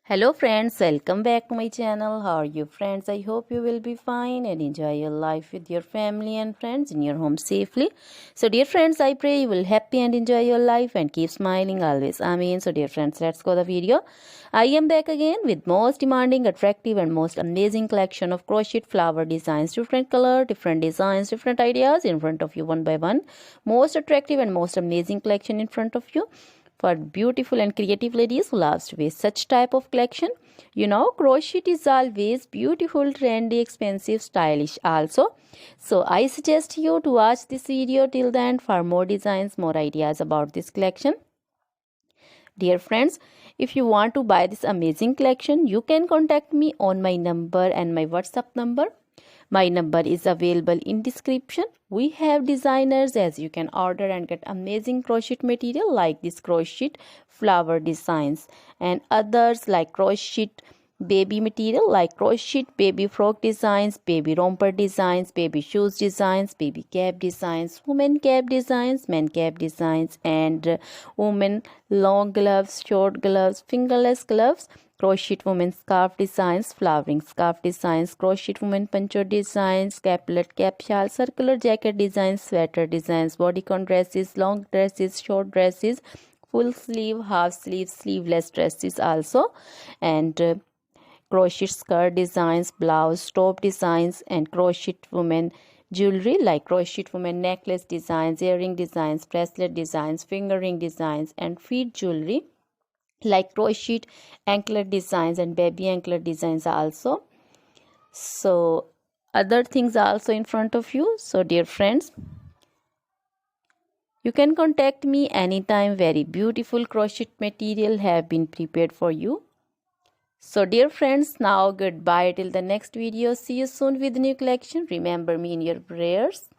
Hello friends, welcome back to my channel. How are you friends? I hope you will be fine and enjoy your life with your family and friends in your home safely. So dear friends, I pray you will happy and enjoy your life and keep smiling always. Amen. So dear friends, let's go the video. I am back again with most demanding, attractive and most amazing collection of crochet flower designs. Different color, different designs, different ideas in front of you one by one. Most attractive and most amazing collection in front of you for beautiful and creative ladies who loves to wear such type of collection. Crochet is always beautiful, trendy, expensive, stylish also. So I suggest you to watch this video till the end for more designs, more ideas about this collection. Dear friends, if you want to buy this amazing collection, you can contact me on my number and my WhatsApp number. My number is available in description. We have designers as you can order and get amazing crochet material like this crochet flower designs and others like crochet baby material like crochet baby frock designs, baby romper designs, baby shoes designs, baby cap designs, women cap designs, men cap designs and women long gloves, short gloves, fingerless gloves, crochet women scarf designs, flowering scarf designs, crochet women poncho designs, caplet, cap shawl, circular jacket designs, sweater designs, bodycon dresses, long dresses, short dresses, full sleeve, half sleeve, sleeveless dresses also, and crochet skirt designs, blouse, top designs, and crochet women jewelry like crochet women necklace designs, earring designs, bracelet designs, finger ring designs, and feet jewelry like crochet anklet designs and baby anklet designs also. So other things are also in front of you. So dear friends, you can contact me anytime. Very beautiful crochet material have been prepared for you. So dear friends, now goodbye till the next video. See you soon with new collection. Remember me in your prayers.